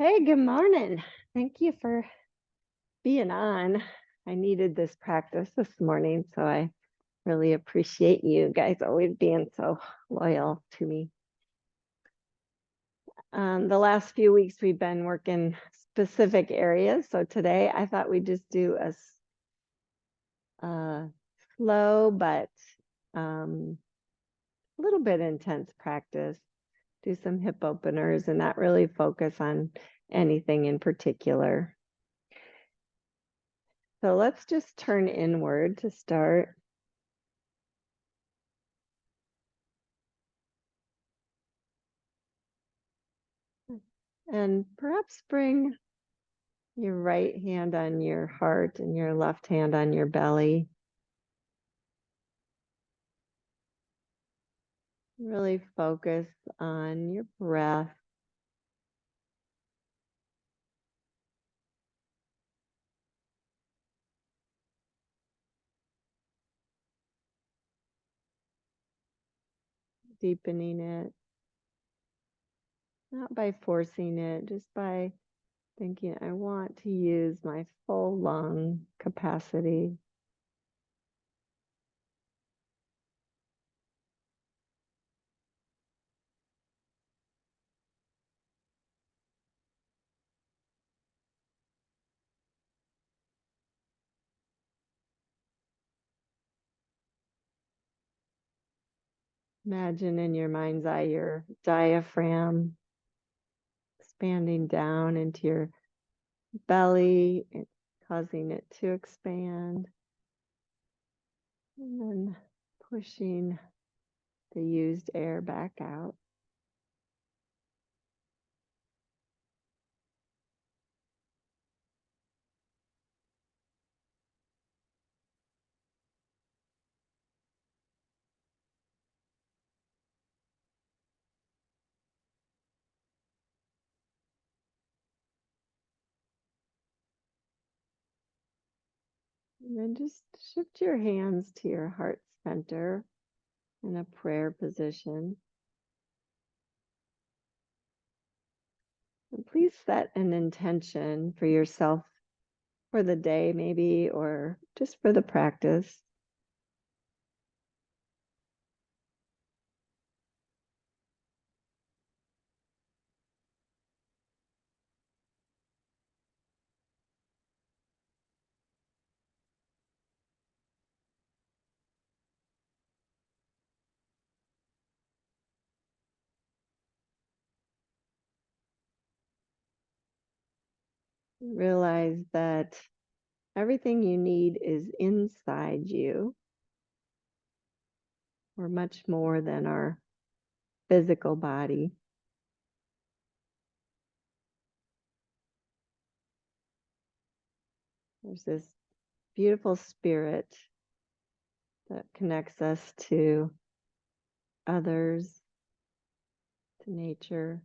Hey, good morning. Thank you for being on. I needed this practice this morning, so I really appreciate you guys always being so loyal to me. The last few weeks we've been working specific areas, so today I thought we'd just do a slow but um, a little bit intense practice. Do some hip openers and not really focus on anything in particular. So let's just turn inward to start. And perhaps bring your right hand on your heart and your left hand on your belly. Really focus on your breath. Deepening it, not by forcing it, just by thinking, I want to use my full lung capacity. Imagine in your mind's eye your diaphragm expanding down into your belly, and causing it to expand. And then pushing the used air back out. And then just shift your hands to your heart center in a prayer position. And please set an intention for yourself for the day, maybe, or just for the practice. Realize that everything you need is inside you. We're much more than our physical body. There's this beautiful spirit that connects us to others, to nature.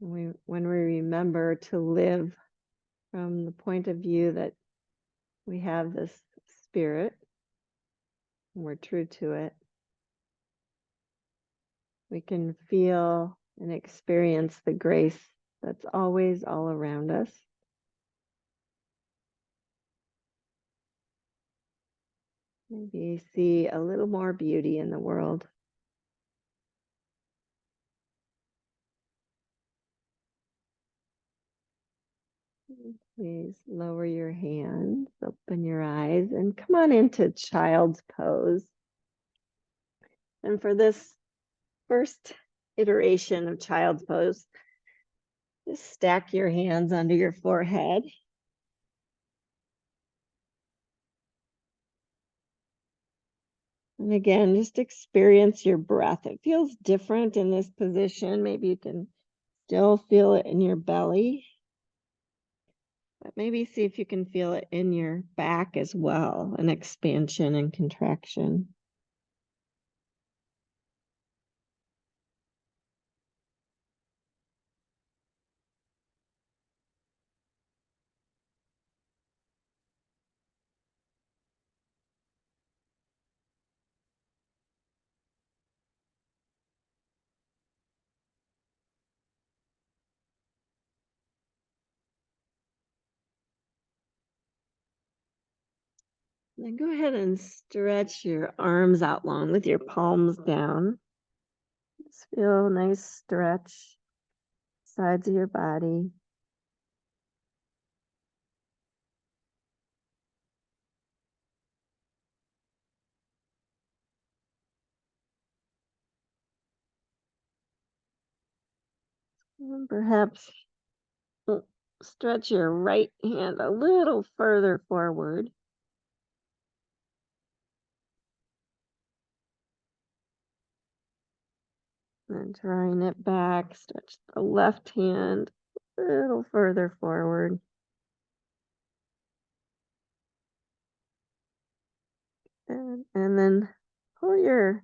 When we remember to live from the point of view that we have this spirit and we're true to it, we can feel and experience the grace that's always all around us. Maybe see a little more beauty in the world. Please lower your hands, open your eyes, and come on into child's pose. And for this first iteration of child's pose, just stack your hands under your forehead. And again, just experience your breath. It feels different in this position. Maybe you can still feel it in your belly, but maybe see if you can feel it in your back as well, an expansion and contraction. Then go ahead and stretch your arms out long with your palms down. Just feel a nice stretch, sides of your body. And perhaps stretch your right hand a little further forward. And drawing it back, stretch the left hand a little further forward. And then pull your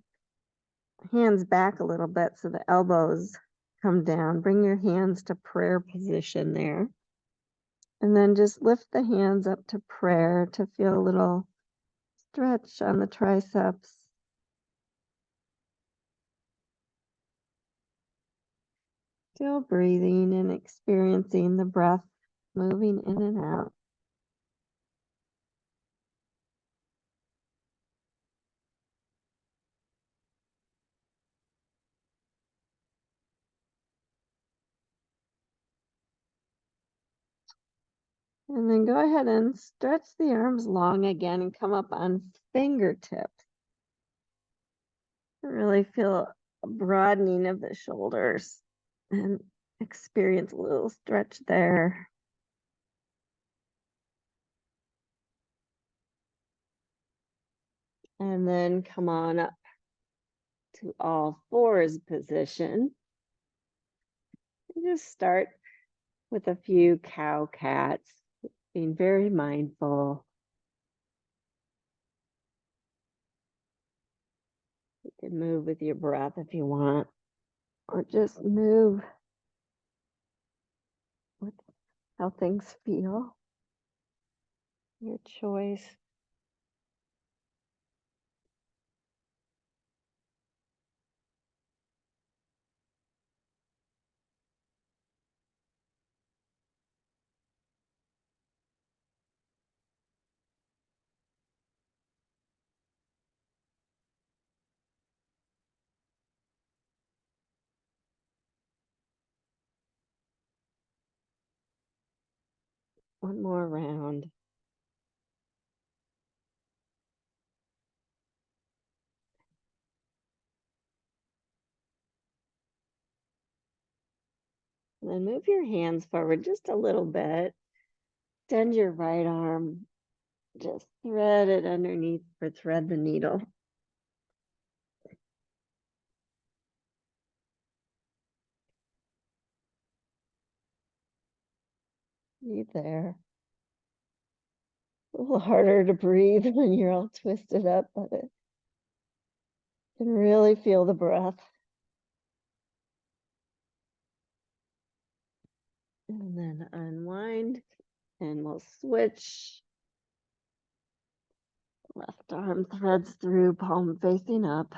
hands back a little bit so the elbows come down. Bring your hands to prayer position there. And then just lift the hands up to prayer to feel a little stretch on the triceps. Still breathing and experiencing the breath moving in and out. And then go ahead and stretch the arms long again and come up on fingertips. Really feel a broadening of the shoulders and experience a little stretch there. And then come on up to all fours position. And just start with a few cow cats, being very mindful. You can move with your breath if you want, or just move with how things feel. Your choice. One more round. And then move your hands forward just a little bit. Extend your right arm. Just thread it underneath or thread the needle. Breathe there. A little harder to breathe when you're all twisted up, but it can really feel the breath. And then unwind, and we'll switch. Left arm threads through, palm facing up.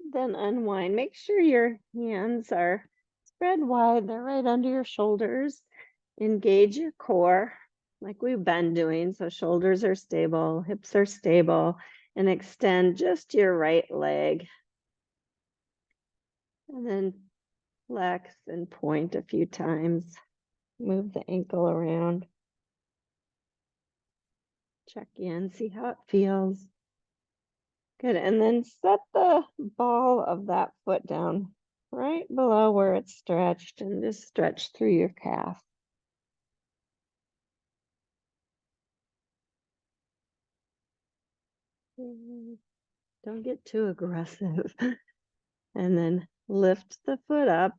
And then unwind. Make sure your hands are spread wide. They're right under your shoulders. Engage your core like we've been doing. So shoulders are stable, hips are stable, and extend just your right leg. And then flex and point a few times. Move the ankle around. Check in, see how it feels. Good, and then set the ball of that foot down right below where it's stretched and just stretch through your calf. Don't get too aggressive. And then lift the foot up.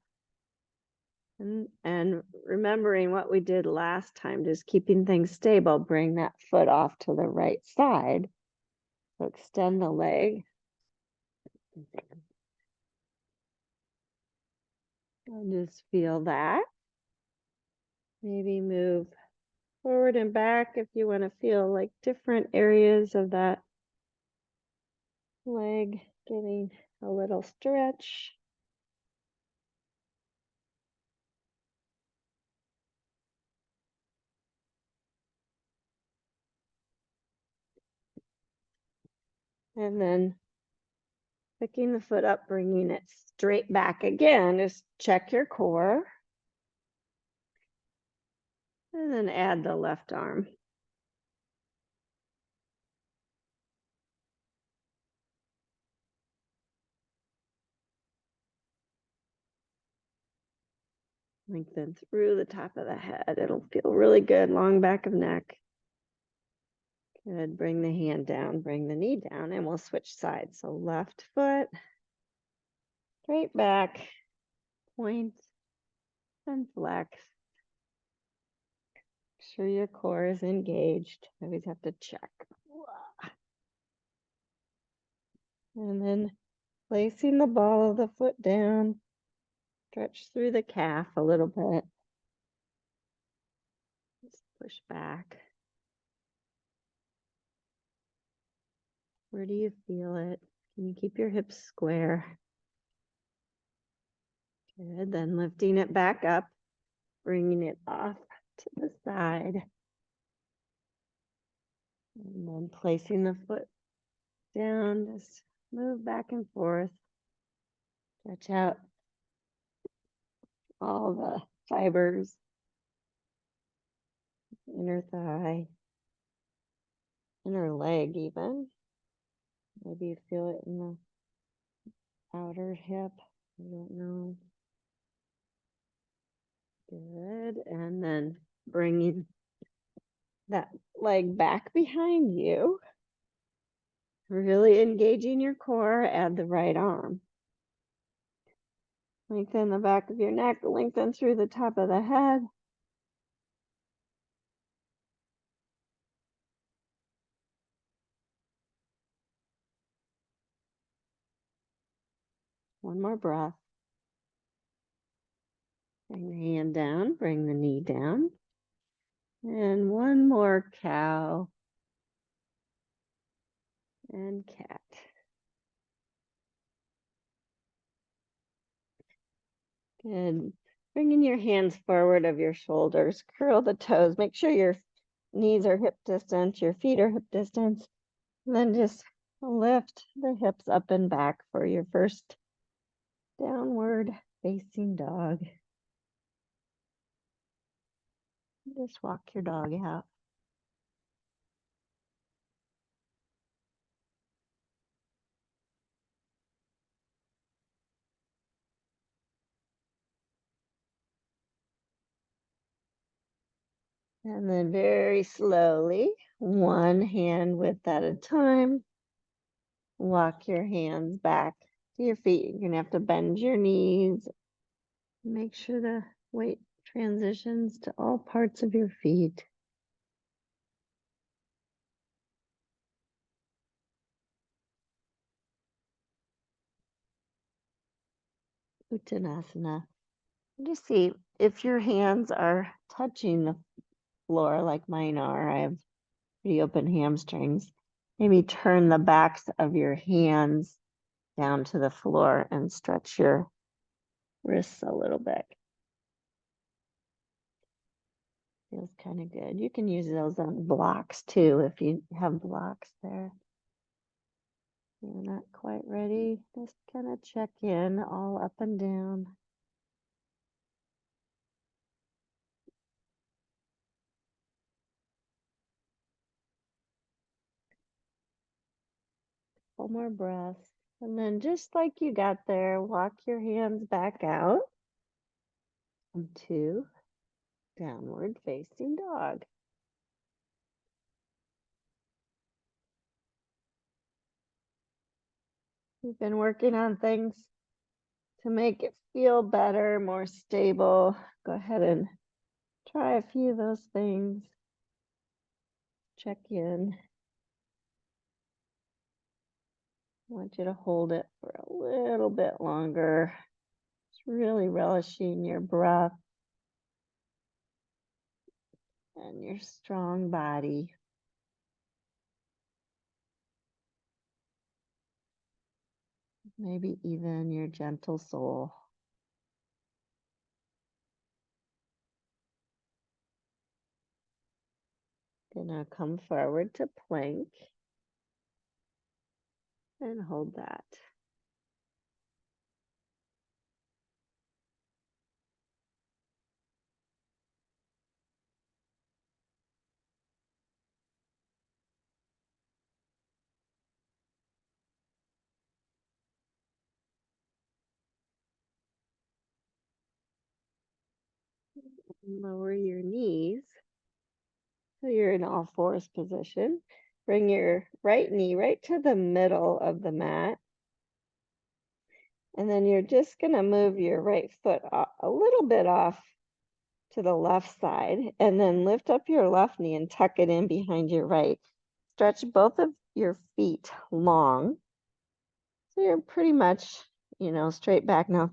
And remembering what we did last time, just keeping things stable, bring that foot off to the right side. So extend the leg. And just feel that. Maybe move forward and back if you want to feel like different areas of that leg getting a little stretch. And then picking the foot up, bringing it straight back again. Just check your core. And then add the left arm. Lengthen through the top of the head. It'll feel really good. Long back of neck. Good. Bring the hand down, bring the knee down, and we'll switch sides. So left foot, straight back, point, and flex. Make sure your core is engaged. Always have to check. And then placing the ball of the foot down, stretch through the calf a little bit. Just push back. Where do you feel it? Can you keep your hips square? Good. Then lifting it back up, bringing it off to the side. And then placing the foot down, just move back and forth. Stretch out all the fibers, inner thigh, inner leg even. Maybe you feel it in the outer hip. I don't know. Good. And then bringing that leg back behind you. Really engaging your core. Add the right arm. Lengthen the back of your neck. Lengthen through the top of the head. One more breath. Bring the hand down. Bring the knee down. And one more cow and cat. Good. Bringing your hands forward of your shoulders. Curl the toes. Make sure your knees are hip distance, your feet are hip distance. And then just lift the hips up and back for your first downward facing dog. Just walk your dog out. And then very slowly, one hand width at a time, walk your hands back to your feet. You're going to have to bend your knees. Make sure the weight transitions to all parts of your feet. Uttanasana. Just see if your hands are touching the floor like mine are. I have pretty open hamstrings. Maybe turn the backs of your hands down to the floor and stretch your wrists a little bit. Feels kind of good. You can use those on blocks too if you have blocks there. You're not quite ready. Just kind of check in all up and down. Couple more breaths. And then just like you got there, walk your hands back out into downward facing dog. You've been working on things to make it feel better, more stable. Go ahead and try a few of those things. Check in. I want you to hold it for a little bit longer. Just really relishing your breath and your strong body. Maybe even your gentle soul. Gonna come forward to plank and hold that. Lower your knees so you're in all fours position. Bring your right knee right to the middle of the mat. And then you're just going to move your right foot a little bit off to the left side, and then lift up your left knee and tuck it in behind your right. Stretch both of your feet long. So you're pretty much, straight back. Now,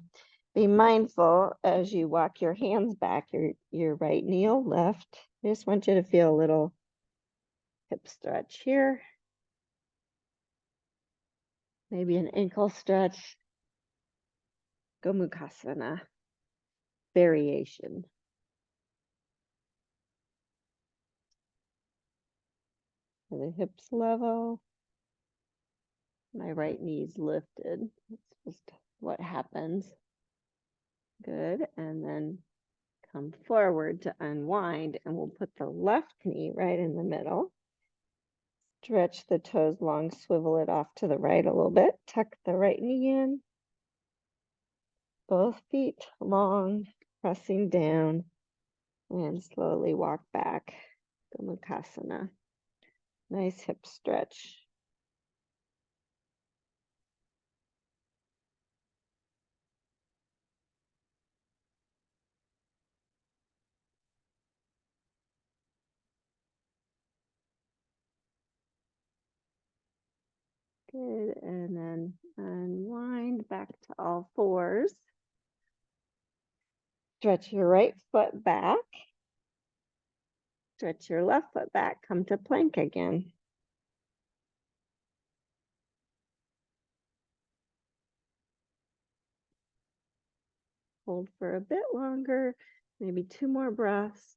be mindful as you walk your hands back, your right knee will lift. I just want you to feel a little hip stretch here. Maybe an ankle stretch. Gomukhasana variation. So the hips level. My right knee's lifted. That's just what happens. Good. And then come forward to unwind, and we'll put the left knee right in the middle. Stretch the toes long, swivel it off to the right a little bit. Tuck the right knee in. Both feet long, pressing down, and slowly walk back. Gomukhasana. Nice hip stretch. Good. And then unwind back to all fours. Stretch your right foot back. Stretch your left foot back. Come to plank again. Hold for a bit longer, maybe 2 more breaths.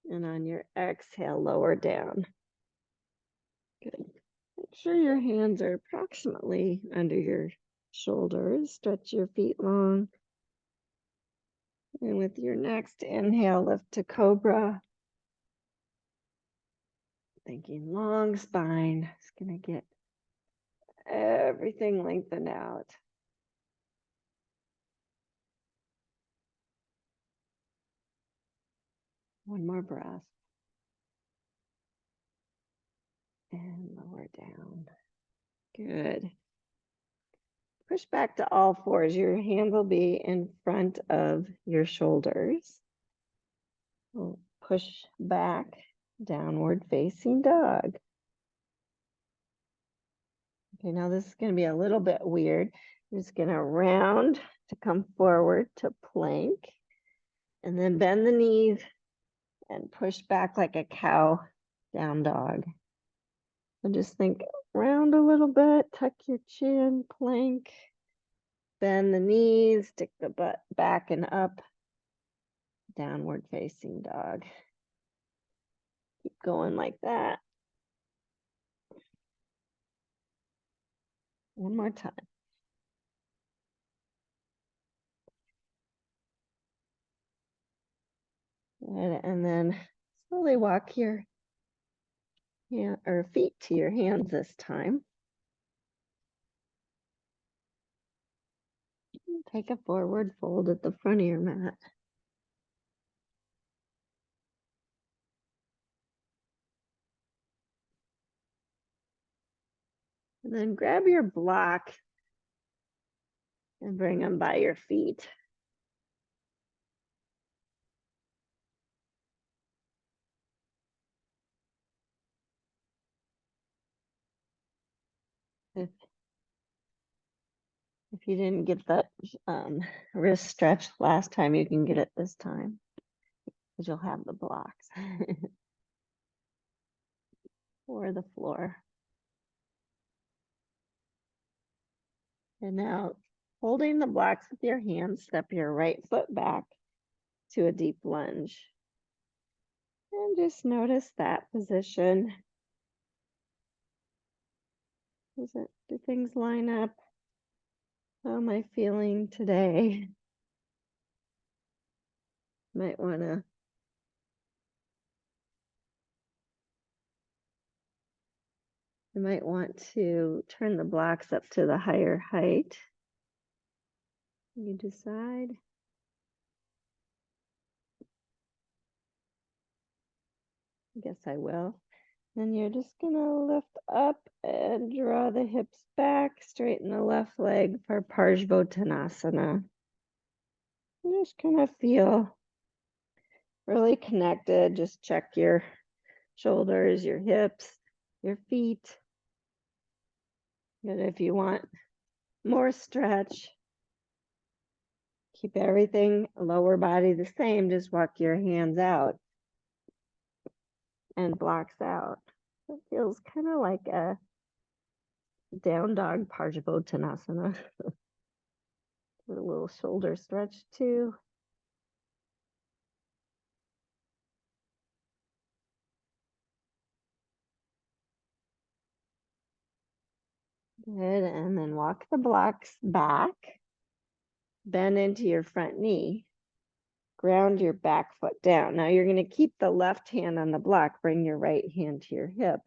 And on your exhale, lower down. Good. Make sure your hands are approximately under your shoulders. Stretch your feet long. And with your next inhale, lift to cobra. Thinking long spine. It's going to get everything lengthened out. One more breath. And lower down. Good. Push back to all fours. Your hands will be in front of your shoulders. We'll push back, downward facing dog. Okay, now this is going to be a little bit weird. I'm just going to round to come forward to plank, and then bend the knees and push back like a cow, down dog. So just think round a little bit, tuck your chin, plank, bend the knees, stick the butt back and up, downward facing dog. Keep going like that. One more time. And then slowly walk your feet to your hands this time. Take a forward fold at the front of your mat. And then grab your block and bring them by your feet. If If you didn't get that wrist stretch last time, you can get it this time because you'll have the blocks or the floor. And now, holding the blocks with your hands, step your right foot back to a deep lunge. And just notice that position. Do things line up? How am I feeling today? Might you might want to turn the blocks up to the higher height. You decide. I guess I will. Then you're just gonna lift up and draw the hips back, straighten the left leg for parsvakonasana. Just kind of feel really connected. Just check your shoulders, your hips, your feet. And if you want more stretch, keep everything lower body the same. Just walk your hands out and blocks out. It feels kind of like a down dog parsvakonasana. With a little shoulder stretch too. Good, and then walk the blocks back. Bend into your front knee. Ground your back foot down. Now you're going to keep the left hand on the block. Bring your right hand to your hip.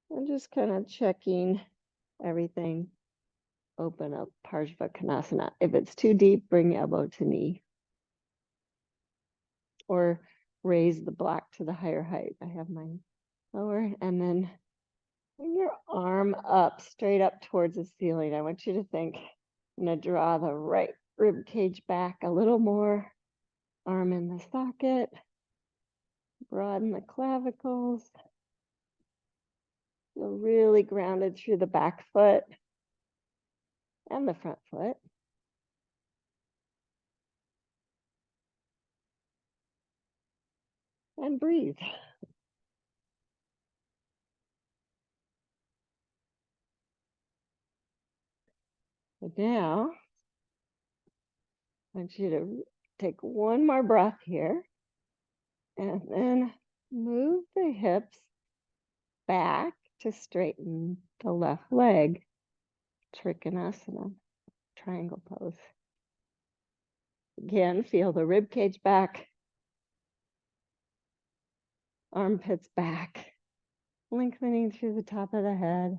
And just kind of checking everything. Open up parsvakonasana. If it's too deep, bring elbow to knee. Or raise the block to the higher height. I have mine lower. And then bring your arm up, straight up towards the ceiling. I want you to think, I'm going to draw the right rib cage back a little more. Arm in the socket. Broaden the clavicles. Feel really grounded through the back foot and the front foot. And breathe. But now, I want you to take one more breath here and then move the hips back to straighten the left leg. Trikonasana, triangle pose. Again, feel the rib cage back, armpits back, lengthening through the top of the head.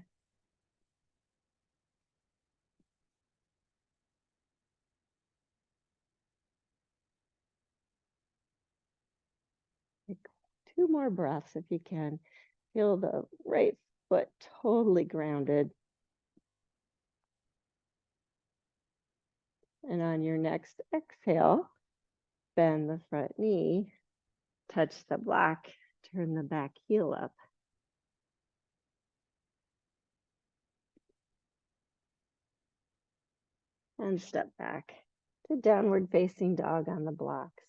Take 2 more breaths if you can. Feel the right foot totally grounded. And on your next exhale, bend the front knee, touch the block, turn the back heel up. And step back to downward facing dog on the blocks.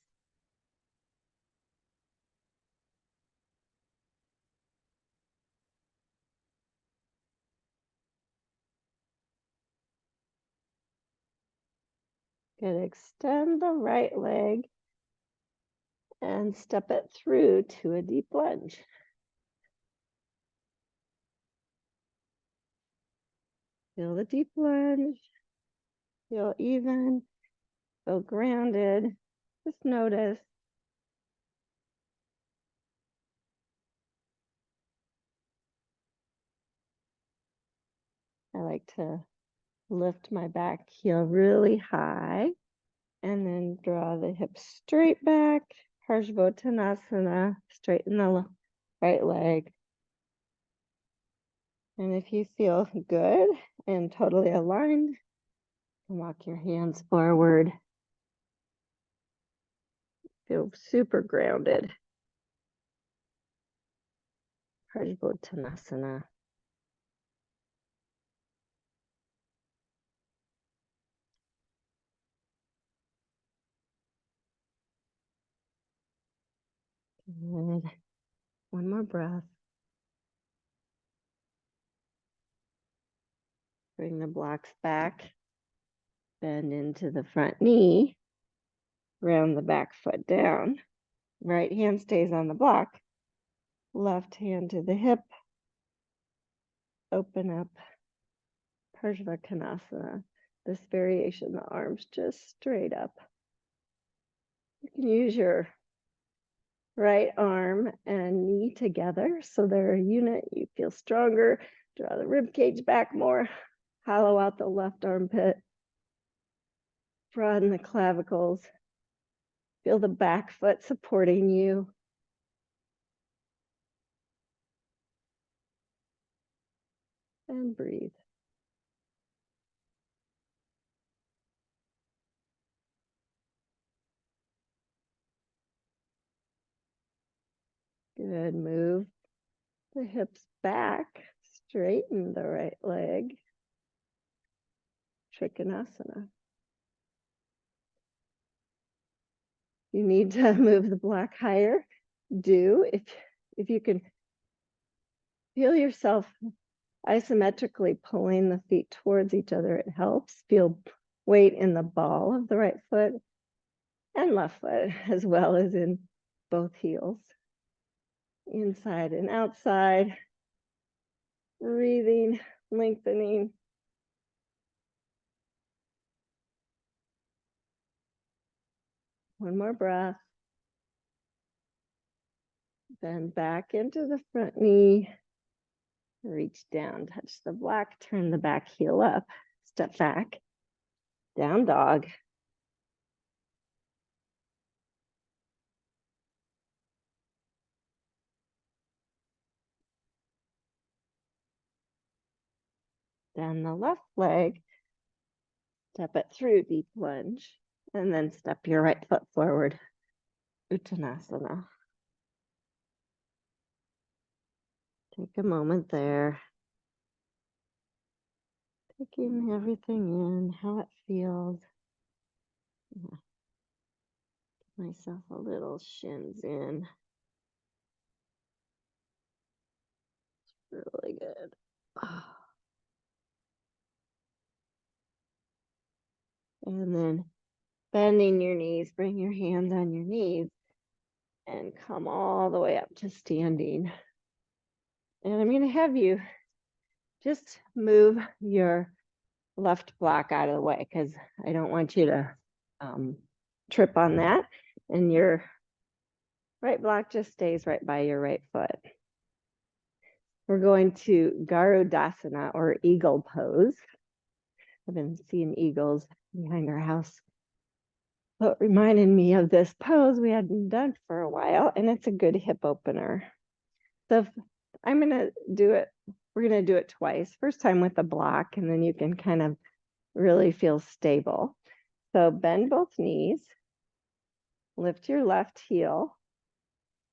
Good. Extend the right leg and step it through to a deep lunge. Feel the deep lunge. Feel even. Feel grounded. Just notice. I like to lift my back heel really high and then draw the hips straight back. Parsvakonasana. Straighten the right leg. And if you feel good and totally aligned, walk your hands forward. Feel super grounded. Parsvakonasana. Good. One more breath. Bring the blocks back. Bend into the front knee. Round the back foot down. Right hand stays on the block. Left hand to the hip. Open up. Parsvakonasana. This variation, the arms just straight up. You can use your right arm and knee together so they're a unit. You feel stronger. Draw the rib cage back more. Hollow out the left armpit. Broaden the clavicles. Feel the back foot supporting you. And breathe. Good. Move the hips back. Straighten the right leg. Trikonasana. You need to move the block higher. Do. If you can feel yourself isometrically pulling the feet towards each other, it helps. Feel weight in the ball of the right foot and left foot, as well as in both heels. Inside and outside. Breathing, lengthening. One more breath. Bend back into the front knee. Reach down, touch the block, turn the back heel up. Step back. Down dog. Then the left leg. Step it through, deep lunge. And then step your right foot forward. Uttanasana. Take a moment there. Taking everything in, how it feels. Yeah. Give myself a little shins in. It's really good. And then bending your knees, bring your hands on your knees and come all the way up to standing. And I'm going to have you just move your left block out of the way because I don't want you to trip on that. And your right block just stays right by your right foot. We're going to garudasana or eagle pose. I've been seeing eagles behind our house. So it reminded me of this pose we hadn't done for a while, and it's a good hip opener. So I'm going to do it. We're going to do it twice. First time with the block, and then you can kind of really feel stable. So bend both knees, lift your left heel,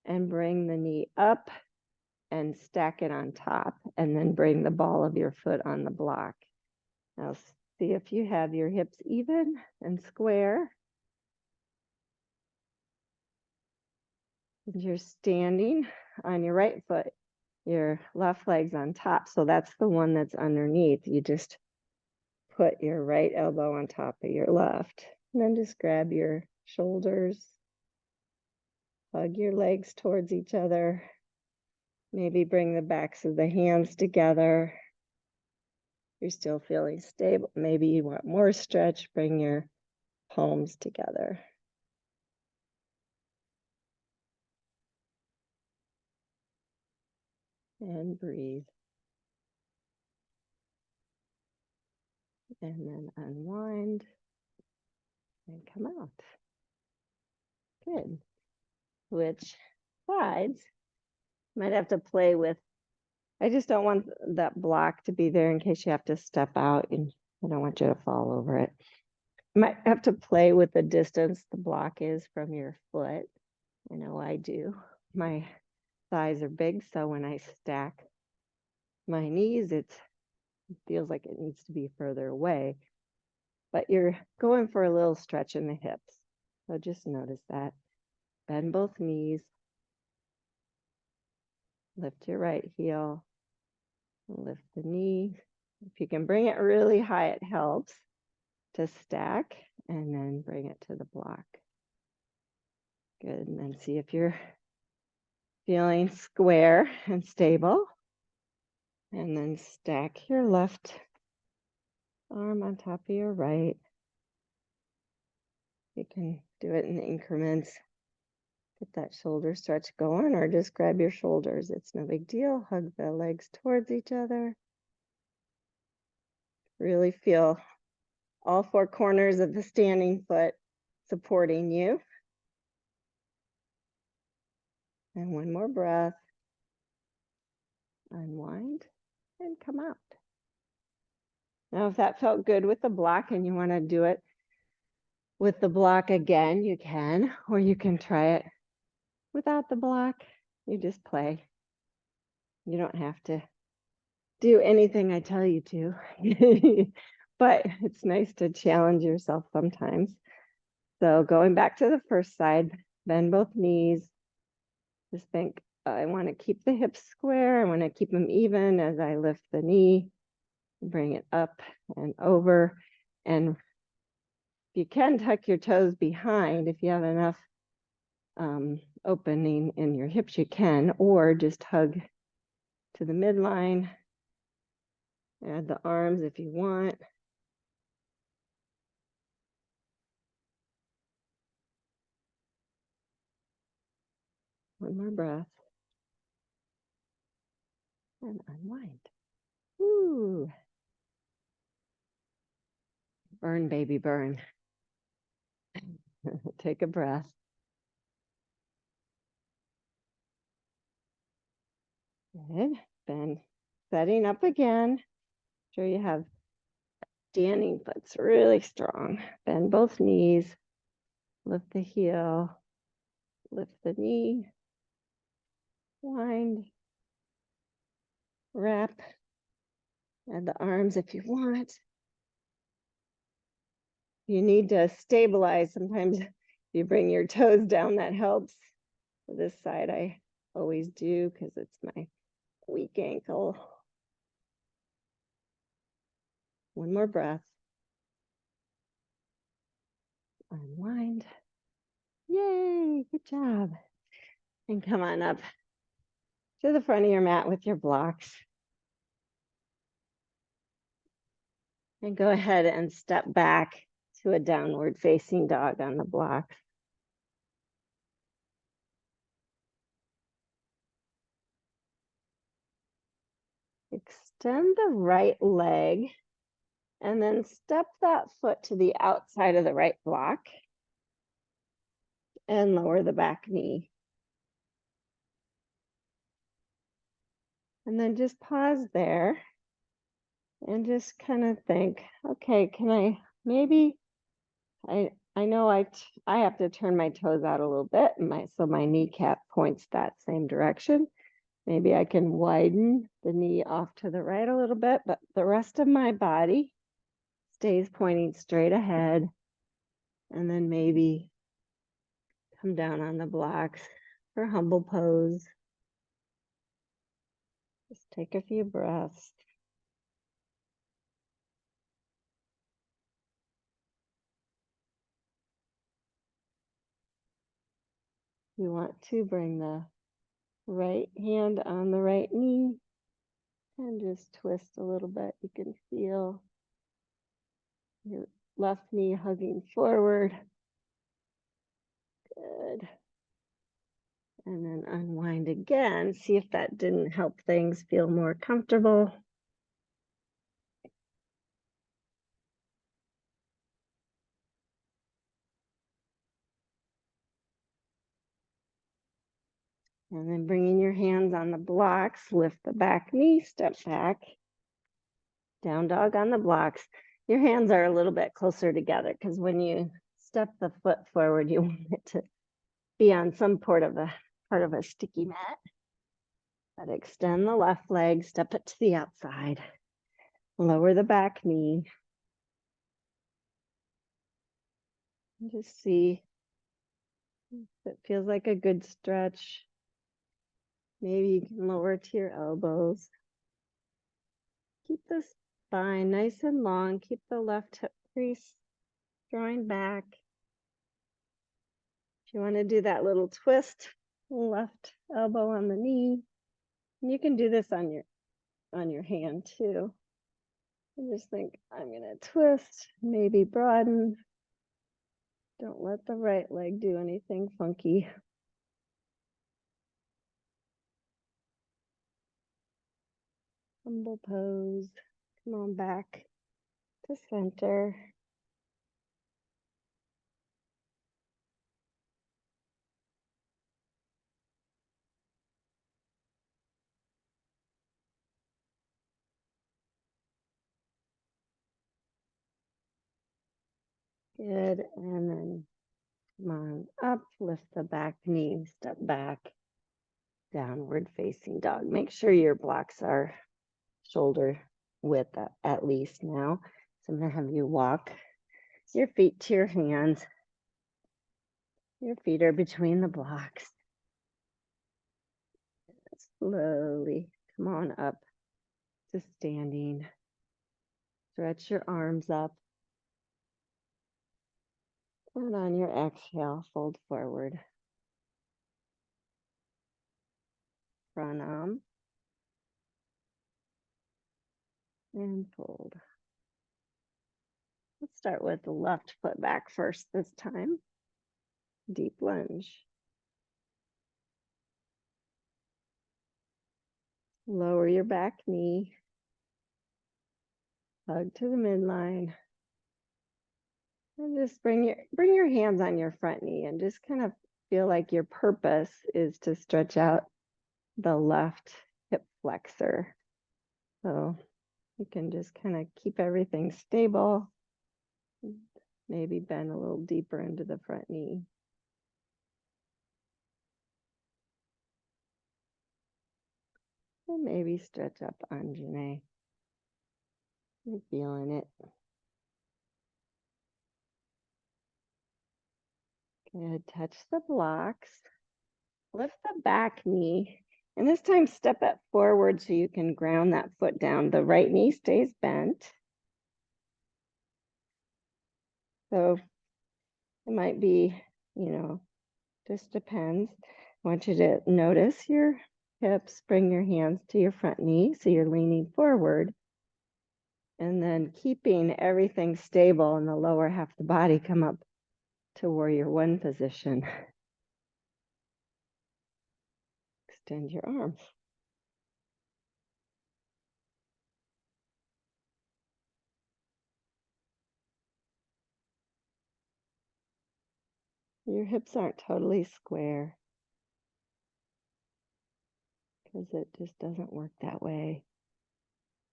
and bring the knee up and stack it on top, and then bring the ball of your foot on the block. Now see if you have your hips even and square. You're standing on your right foot, your left leg's on top. So that's the one that's underneath. You just put your right elbow on top of your left. And then just grab your shoulders, hug your legs towards each other. Maybe bring the backs of the hands together. You're still feeling stable. Maybe you want more stretch, bring your palms together. And breathe. And then unwind and come out. Good. Which sides? Might have to play with. I just don't want that block to be there in case you have to step out, and I don't want you to fall over it. Might have to play with the distance the block is from your foot. I know I do. My thighs are big, so when I stack my knees, it feels like it needs to be further away. But you're going for a little stretch in the hips. So just notice that. Bend both knees. Lift your right heel, lift the knee. If you can bring it really high, it helps to stack, and then bring it to the block. Good, and then see if you're feeling square and stable. And then stack your left arm on top of your right. You can do it in increments. Get that shoulder stretch going, or just grab your shoulders. It's no big deal. Hug the legs towards each other. Really feel all four corners of the standing foot supporting you. And one more breath. Unwind and come out. Now, if that felt good with the block and you want to do it with the block again, you can, or you can try it without the block. You just play. You don't have to do anything I tell you to, but it's nice to challenge yourself sometimes. So going back to the first side, bend both knees. Just think, I want to keep the hips square. I want to keep them even as I lift the knee, bring it up and over. And if you can tuck your toes behind, if you have enough opening in your hips, you can, or just hug to the midline. Add the arms if you want. One more breath. And unwind. Woo. Burn, baby, burn. Take a breath. Good. Then setting up again. Sure you have standing foot's really strong. Bend both knees. Lift the heel. Lift the knee. Wind. Wrap. Add the arms if you want. You need to stabilize. Sometimes you bring your toes down, that helps. For this side, I always do because it's my weak ankle. One more breath. Unwind. Yay, good job. And come on up to the front of your mat with your blocks. And go ahead and step back to a downward facing dog on the blocks. Extend the right leg and then step that foot to the outside of the right block and lower the back knee. And then just pause there and just kind of think, okay, can I maybe, I know I have to turn my toes out a little bit, and so my kneecap points that same direction. Maybe I can widen the knee off to the right a little bit, but the rest of my body stays pointing straight ahead. And then maybe come down on the blocks for humble pose. Just take a few breaths. You want to bring the right hand on the right knee and just twist a little bit. You can feel your left knee hugging forward. Good. And then unwind again. See if that didn't help things feel more comfortable. And then bringing your hands on the blocks, lift the back knee, step back. Down dog on the blocks. Your hands are a little bit closer together because when you step the foot forward, you want it to be on some part of a sticky mat. But extend the left leg, step it to the outside. Lower the back knee. And just see if it feels like a good stretch. Maybe you can lower to your elbows. Keep the spine nice and long. Keep the left hip crease drawing back. If you want to do that little twist, left elbow on the knee, and you can do this on your hand too. And just think, I'm gonna twist, maybe broaden. Don't let the right leg do anything funky. Humble pose. Come on back to center. Good, and then come on up, lift the back knee, step back, downward facing dog. Make sure your blocks are shoulder width at least now. So I'm gonna have you walk your feet to your hands. Your feet are between the blocks. Slowly come on up to standing. Stretch your arms up. And on your exhale, fold forward. Pranam. And fold. Let's start with the left foot back first this time. Deep lunge. Lower your back knee. Hug to the midline. And just bring your hands on your front knee and just kind of feel like your purpose is to stretch out the left hip flexor. So you can just kind of keep everything stable. Maybe bend a little deeper into the front knee. And maybe stretch up Anjane. You're feeling it. Good. Touch the blocks. Lift the back knee. And this time step it forward so you can ground that foot down. The right knee stays bent. So it might be, just depends. I want you to notice your hips, bring your hands to your front knee so you're leaning forward. And then keeping everything stable in the lower half of the body, come up to warrior one position. Extend your arms. Your hips aren't totally square because it just doesn't work that way.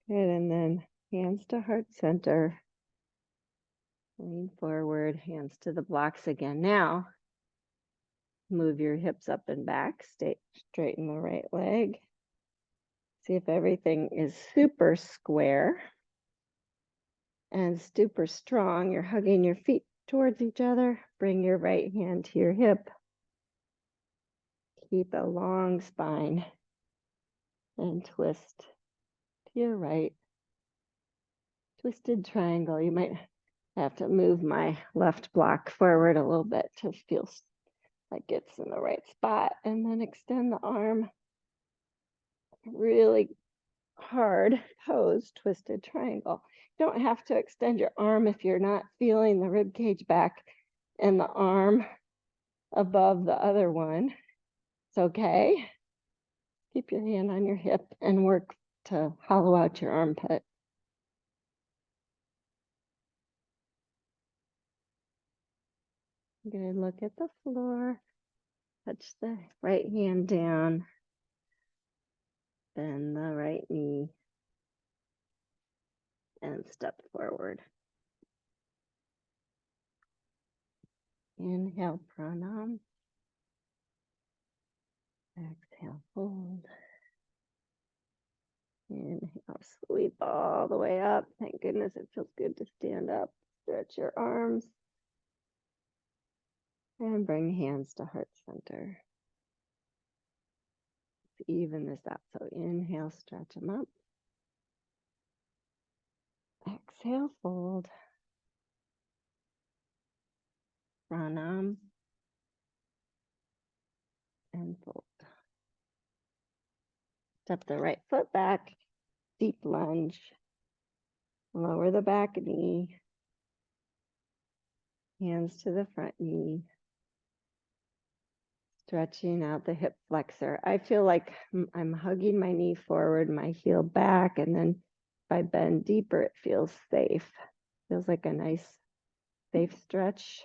Good, and then hands to heart center. Lean forward, hands to the blocks again. Now, move your hips up and back, straighten the right leg. See if everything is super square and super strong. You're hugging your feet towards each other. Bring your right hand to your hip. Keep a long spine and twist to your right. Twisted triangle. You might have to move my left block forward a little bit to feel like it's in the right spot. And then extend the arm. Really hard pose, twisted triangle. You don't have to extend your arm if you're not feeling the rib cage back and the arm above the other one. It's okay. Keep your hand on your hip and work to hollow out your armpit. Good. Look at the floor. Touch the right hand down. Bend the right knee. And step forward. Inhale, pranam. Exhale, fold. Inhale, sweep all the way up. Thank goodness it feels good to stand up. Stretch your arms. And bring hands to heart center. It's even this out. So inhale, stretch them up. Exhale, fold. Pranam and fold. Step the right foot back, deep lunge. Lower the back knee. Hands to the front knee. Stretching out the hip flexor. I feel like I'm hugging my knee forward, my heel back, and then if I bend deeper, it feels safe. Feels like a nice, safe stretch.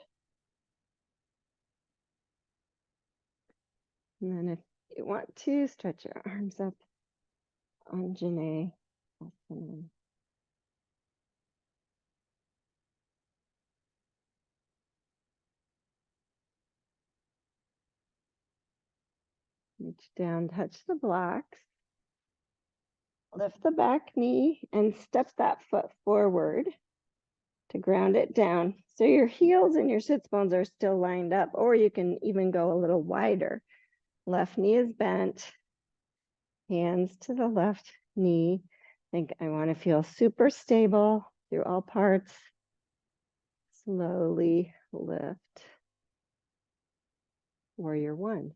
And then if you want to, stretch your arms up, Anjane. Reach down, touch the blocks. Lift the back knee and step that foot forward to ground it down. So your heels and your sits bones are still lined up, or you can even go a little wider. Left knee is bent, hands to the left knee. I want to feel super stable through all parts. Slowly lift. Warrior one.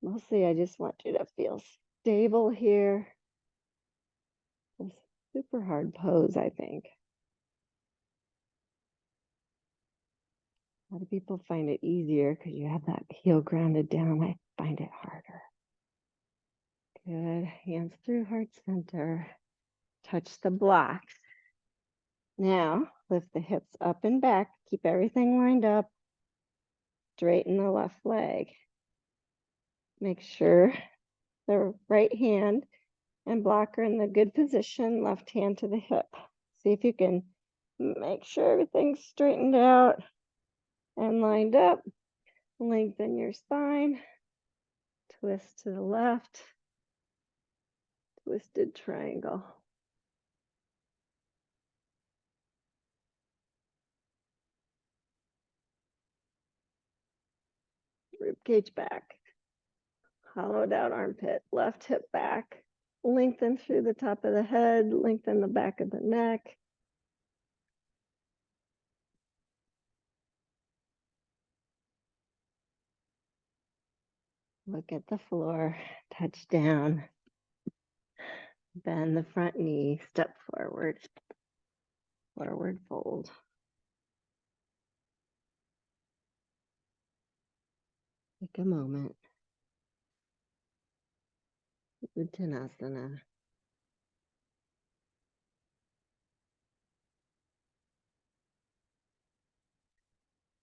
Mostly I just want you to feel stable here. It's a super hard pose, I think. A lot of people find it easier because you have that heel grounded down. I find it harder. Good. Hands through heart center. Touch the blocks. Now, lift the hips up and back. Keep everything lined up. Straighten the left leg. Make sure the right hand and block are in the good position. Left hand to the hip. See if you can make sure everything's straightened out and lined up. Lengthen your spine. Twist to the left. Twisted triangle. Rib cage back. Hollowed out armpit. Left hip back. Lengthen through the top of the head. Lengthen the back of the neck. Look at the floor. Touch down. Bend the front knee. Step forward. Forward fold. Take a moment. Uttanasana.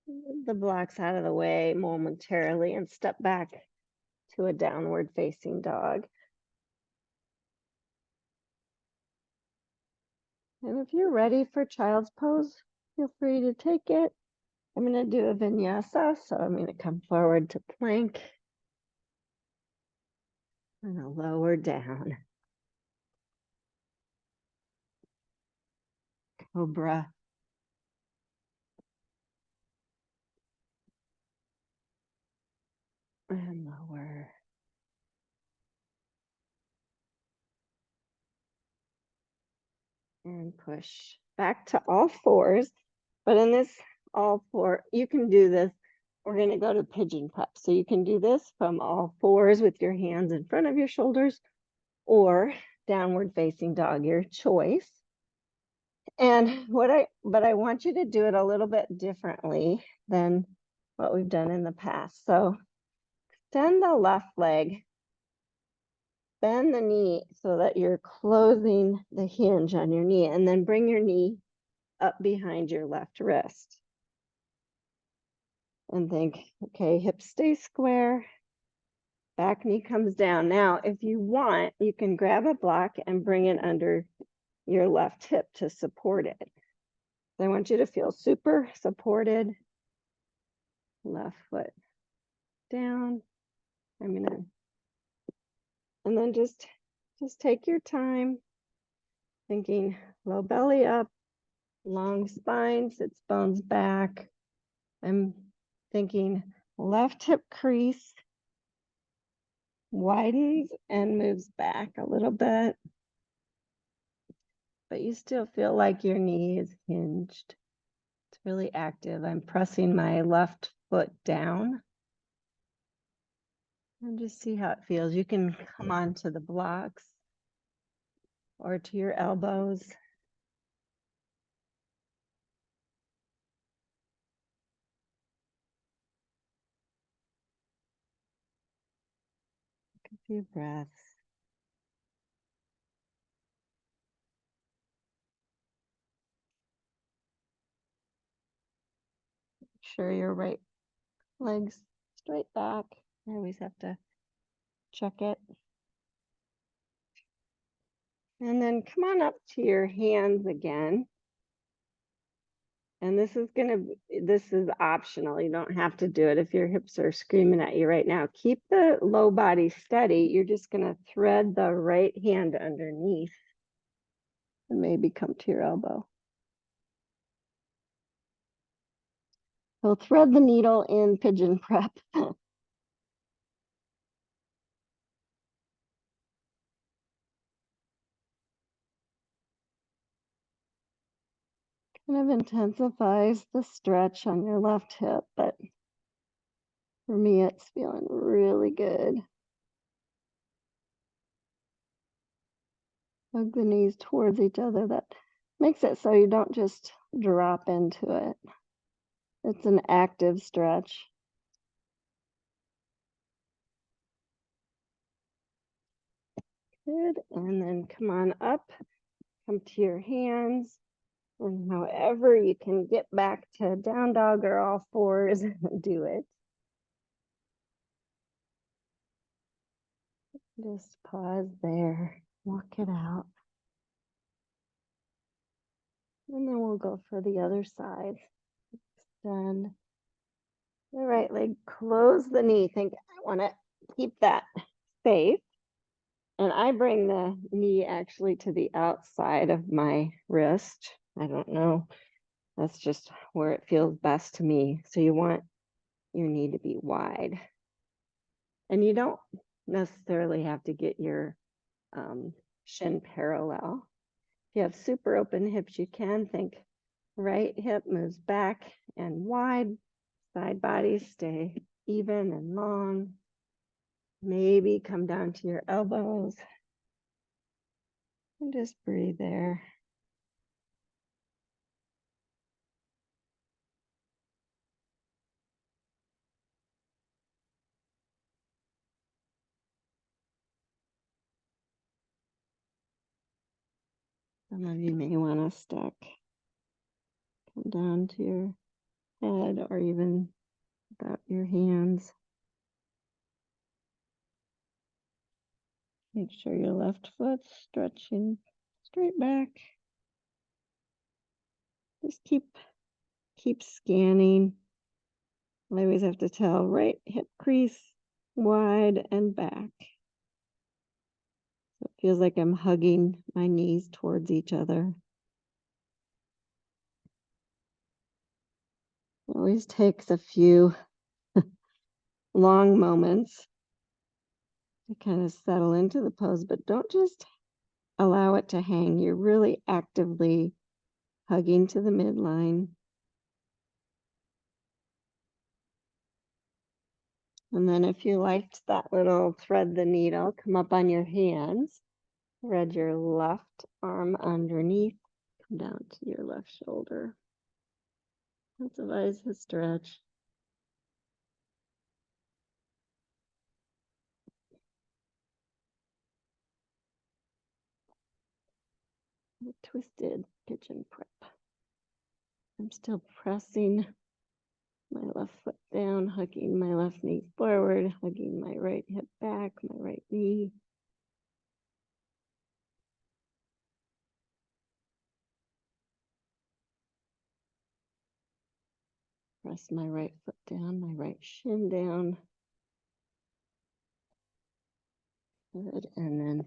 Move the blocks out of the way momentarily and step back to a downward facing dog. And if you're ready for child's pose, feel free to take it. I'm going to do a vinyasa, so I'm going to come forward to plank. I'm going to lower down. Cobra. And lower. And push back to all fours. But in this all four, you can do this. We're going to go to pigeon prep. So you can do this from all fours with your hands in front of your shoulders or downward facing dog, your choice. And but I want you to do it a little bit differently than what we've done in the past. So extend the left leg, bend the knee so that you're closing the hinge on your knee, and then bring your knee up behind your left wrist. And think, okay, hips stay square, back knee comes down. Now, if you want, you can grab a block and bring it under your left hip to support it. I want you to feel super supported. Left foot down. And then just take your time. Thinking low belly up, long spine, sits bones back. I'm thinking left hip crease, widens and moves back a little bit, but you still feel like your knee is hinged. It's really active. I'm pressing my left foot down and just see how it feels. You can come onto the blocks or to your elbows. Take a few breaths. Make sure your right leg's straight back. I always have to check it. And then come on up to your hands again. And this is optional. You don't have to do it if your hips are screaming at you right now. Keep the low body steady. You're just gonna thread the right hand underneath and maybe come to your elbow. So thread the needle in pigeon prep. Kind of intensifies the stretch on your left hip, but for me, it's feeling really good. Hug the knees towards each other. That makes it so you don't just drop into it. It's an active stretch. Good, and then come on up, come to your hands, and however you can get back to down dog or all fours, do it. Just pause there, walk it out. And then we'll go for the other side. Extend the right leg, close the knee. Think I want to keep that safe. And I bring the knee actually to the outside of my wrist. I don't know. That's just where it feels best to me. So you want your knee to be wide. And you don't necessarily have to get your shin parallel. If you have super open hips, you can think right hip moves back and wide, side bodies stay even and long. Maybe come down to your elbows and just breathe there. Some of you may want to come down to your head or even about your hands. Make sure your left foot's stretching straight back. Just keep scanning. I always have to tell right hip crease wide and back. So it feels like I'm hugging my knees towards each other. It always takes a few long moments to kind of settle into the pose, but don't just allow it to hang. You're really actively hugging to the midline. And then if you liked that little thread the needle, come up on your hands, thread your left arm underneath, come down to your left shoulder. Intensifies the stretch. Twisted pigeon prep. I'm still pressing my left foot down, hugging my left knee forward, hugging my right hip back, my right knee. Press my right foot down, my right shin down. Good, and then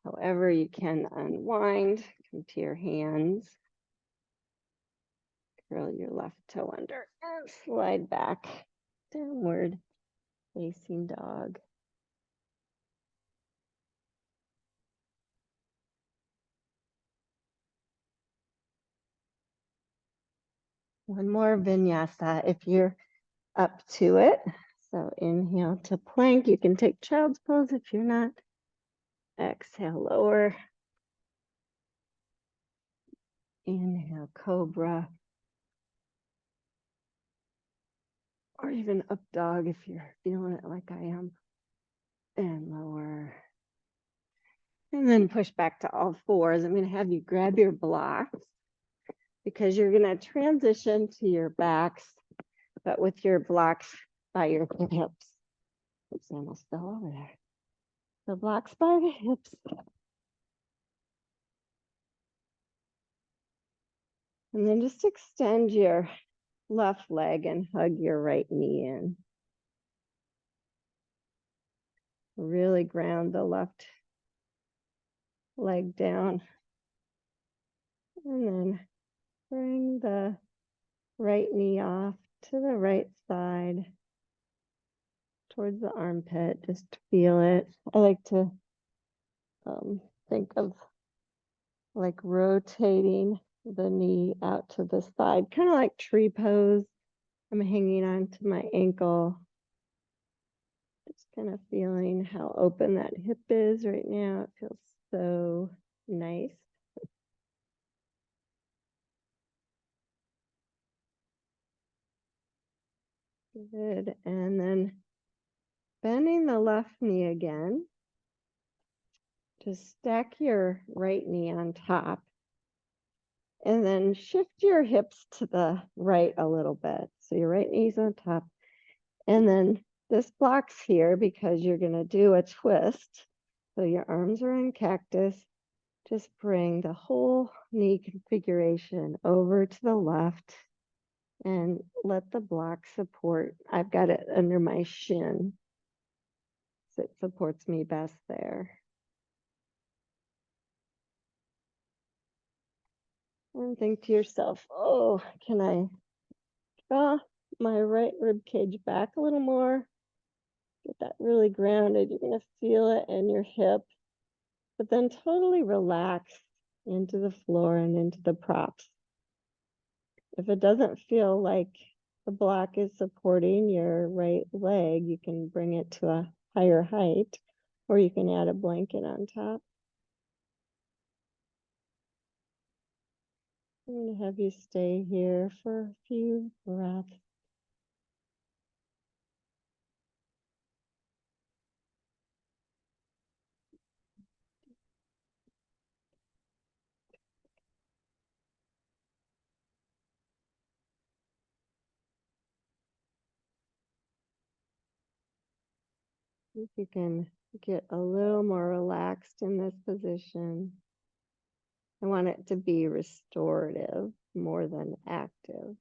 however you can unwind, Come to your hands. Curl your left toe under and slide back. Downward facing dog. One more vinyasa if you're up to it. So inhale to plank. You can take child's pose if you're not. Exhale, lower. Inhale, cobra. Or even up dog if you're feeling it like I am. And lower. And then push back to all fours. I'm going to have you grab your blocks because you're going to transition to your backs, but with your blocks by your hips. Oops, I almost fell over there. The blocks by the hips. And then just extend your left leg and hug your right knee in. Really ground the left leg down. And then bring the right knee off to the right side towards the armpit. Just feel it. I like to think of like rotating the knee out to the side, kind of like tree pose. I'm hanging on to my ankle. Just kind of feeling how open that hip is right now. It feels so nice. Good. And then bending the left knee again. Just stack your right knee on top. And then shift your hips to the right a little bit. So your right knee's on top. And then this blocks here because you're going to do a twist. So your arms are in cactus. Just bring the whole knee configuration over to the left and let the block support. I've got it under my shin, so it supports me best there. And think to yourself, oh, can I draw my right rib cage back a little more? Get that really grounded. You're going to feel it in your hip, but then totally relax into the floor and into the props. If it doesn't feel like the block is supporting your right leg, you can bring it to a higher height, or you can add a blanket on top. I'm going to have you stay here for a few breaths. If you can get a little more relaxed in this position. I want it to be restorative more than active.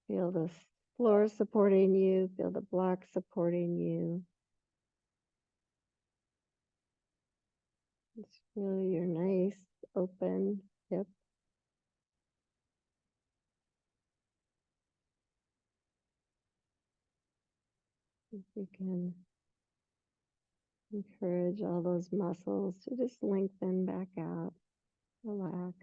Feel the floor supporting you, feel the block supporting you. Just feel your nice open hip. If you can encourage all those muscles to just lengthen back out, relax.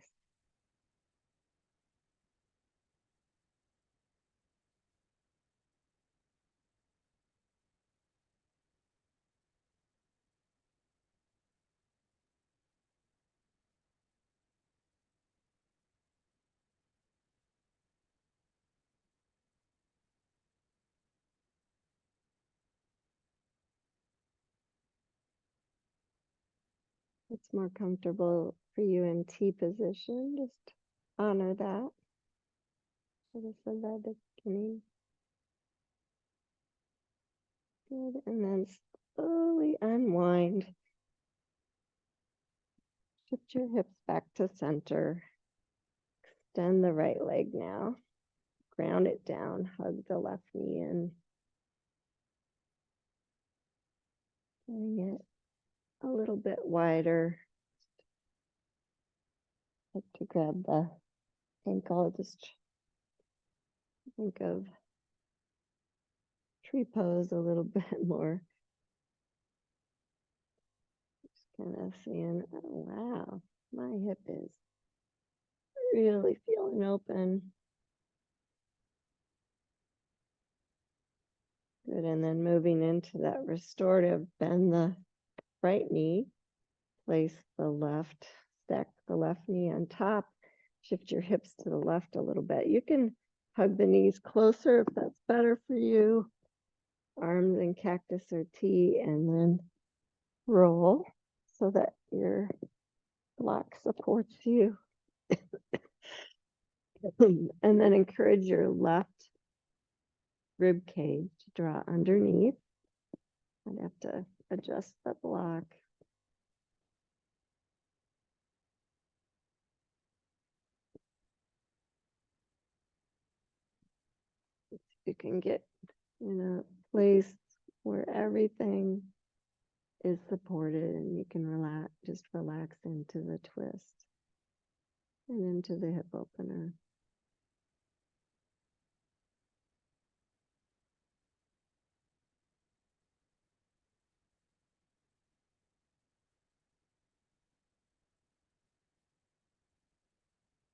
It's more comfortable for you in T position. Just honor that. As I said that at the beginning. Good. And then slowly unwind. Shift your hips back to center. Extend the right leg now. Ground it down. Hug the left knee in. Bring it a little bit wider Like to grab the ankle, just think of tree pose a little bit more. Just kind of seeing, oh wow, my hip is really feeling open. Good, and then moving into that restorative, bend the right knee, place the left, stack the left knee on top, shift your hips to the left a little bit. You can hug the knees closer if that's better for you. Arms in cactus or T, and then roll so that your block supports you. And then encourage your left rib cage to draw underneath. I'd have to adjust the block. You can get in a place where everything is supported and you can relax into the twist and into the hip opener.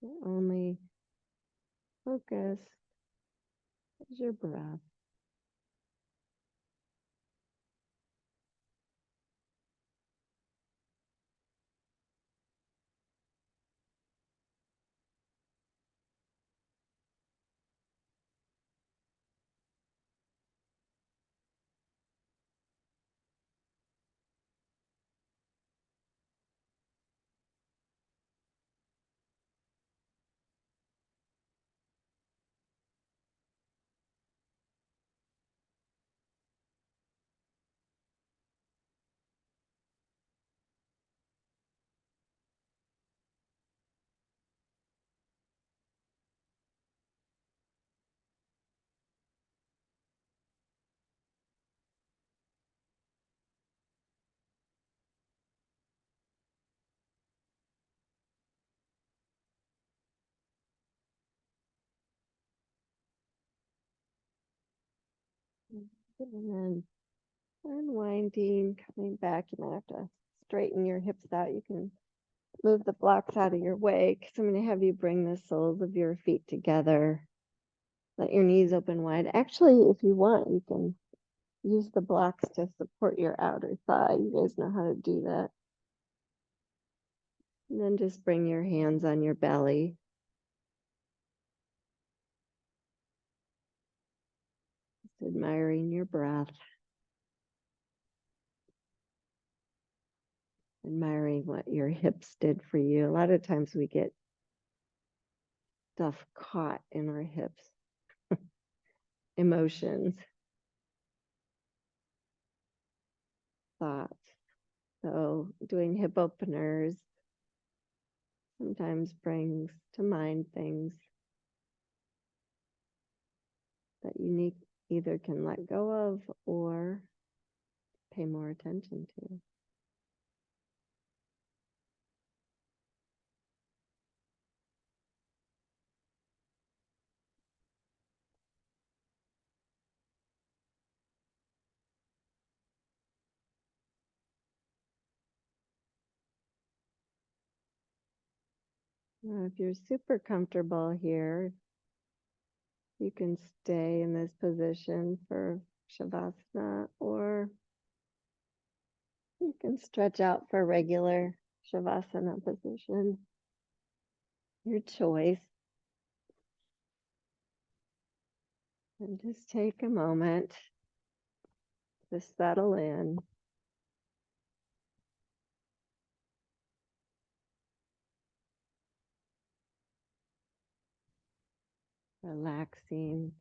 The only focus is your breath. And then unwinding, coming back. You might have to straighten your hips out. You can move the blocks out of your way because I'm going to have you bring the soles of your feet together. Let your knees open wide. Actually, if you want, you can use the blocks to support your outer thigh. You guys know how to do that. And then just bring your hands on your belly. Just admiring your breath. Admiring what your hips did for you. A lot of times we get stuff caught in our hips. Emotions, thoughts. So doing hip openers sometimes brings to mind things that you either can let go of or pay more attention to. Now, if you're super comfortable here, you can stay in this position for Shavasana, or you can stretch out for regular Shavasana position. Your choice. And just take a moment to settle in. Relaxing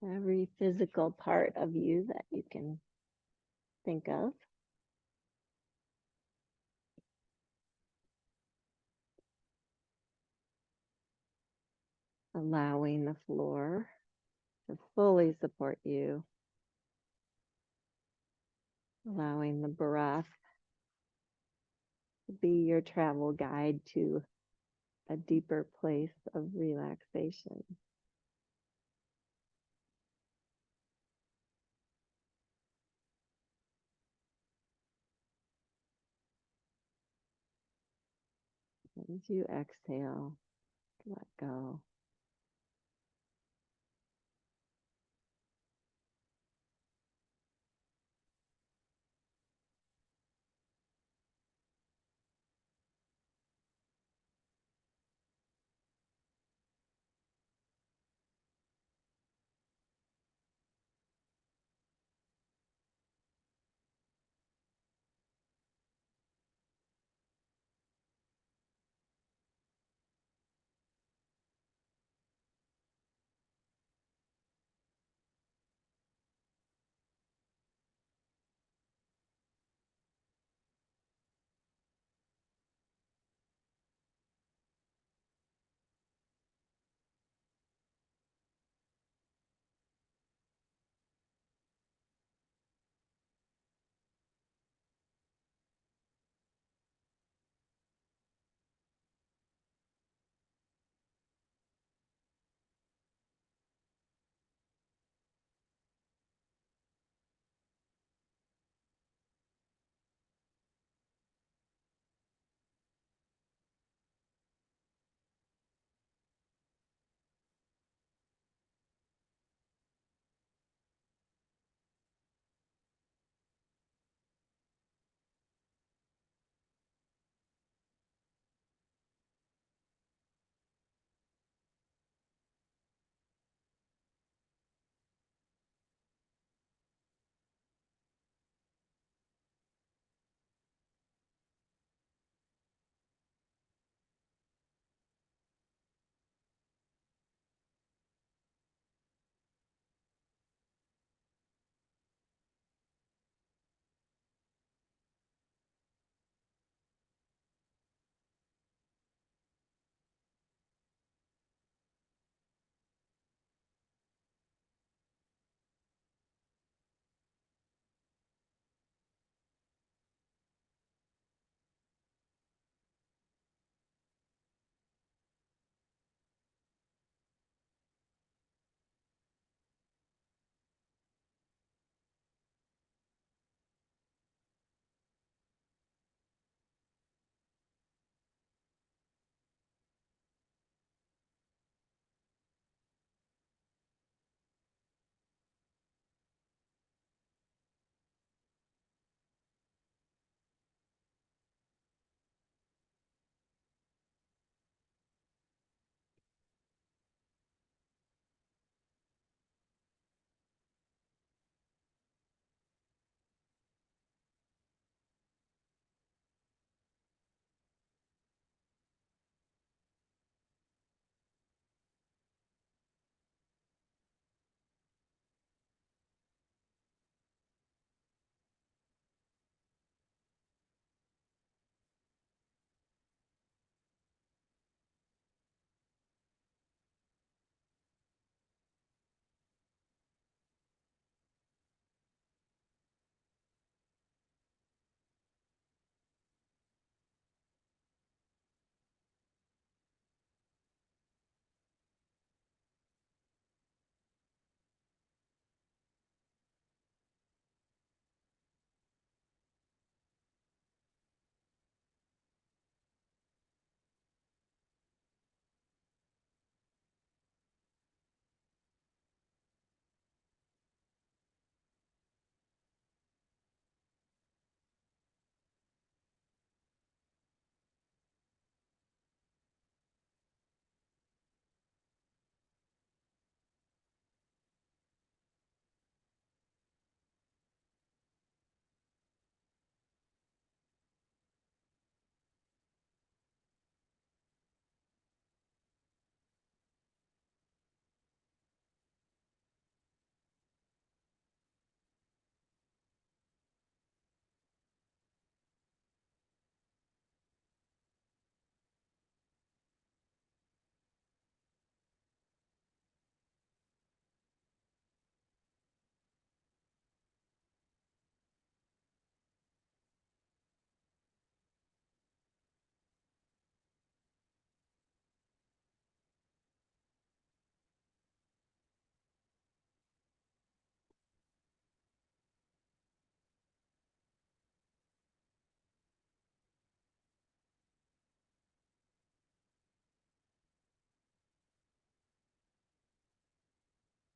every physical part of you that you can think of. Allowing the floor to fully support you. Allowing the breath be your travel guide to a deeper place of relaxation. As you exhale, let go.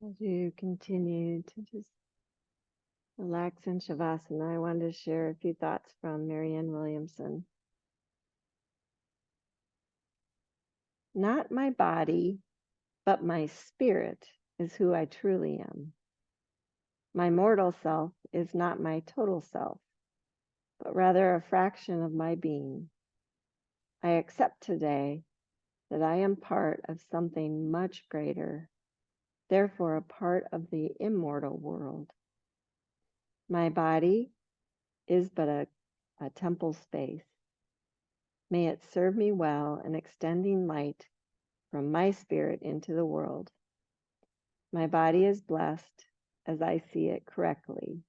As you continue to just relax in Shavasana, I wanted to share a few thoughts from Marianne Williamson. Not my body, but my spirit is who I truly am. My mortal self is not my total self, but rather a fraction of my being. I accept today that I am part of something much greater, therefore a part of the immortal world. My body is but a temple space. May it serve me well in extending light from my spirit into the world. My body is blessed as I see it correctly,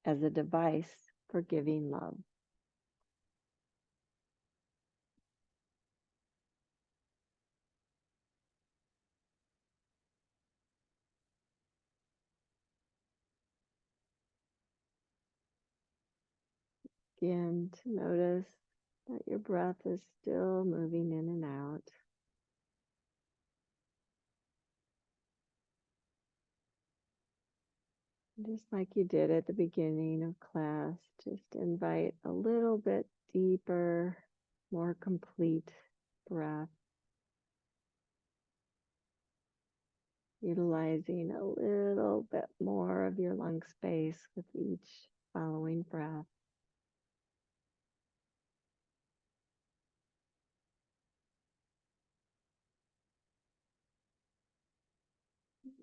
as a device for giving love. Begin to notice that your breath is still moving in and out. Just like you did at the beginning of class, just invite a little bit deeper, more complete breath, utilizing a little bit more of your lung space with each following breath.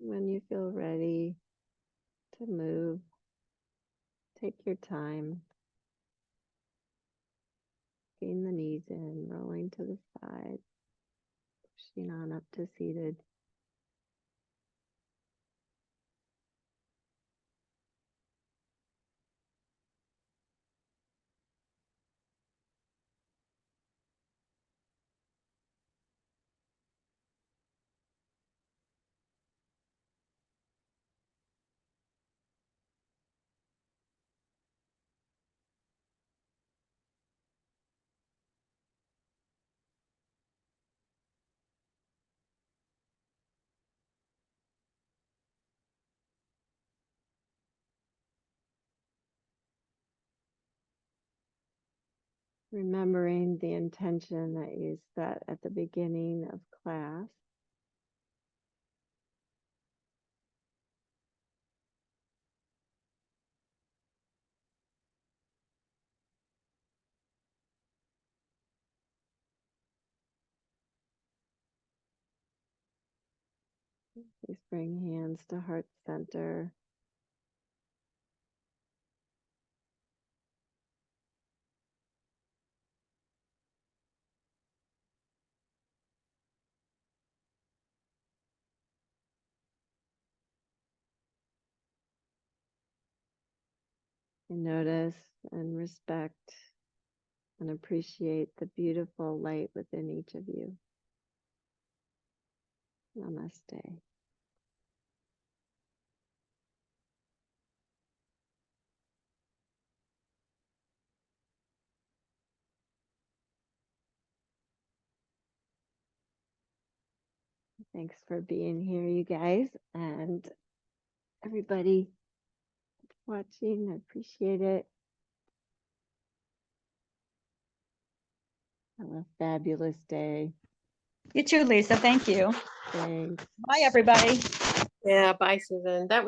When you feel ready to move, take your time, getting the knees in, rolling to the side, pushing on up to seated. Remembering the intention that you set at the beginning of class. Please bring hands to heart center. And notice and respect and appreciate the beautiful light within each of you. Namaste. Thanks for being here, you guys, and everybody watching. I appreciate it. Have a fabulous day. You too, Lisa. Thank you. Thanks. Bye, everybody. Yeah, bye, Susan. That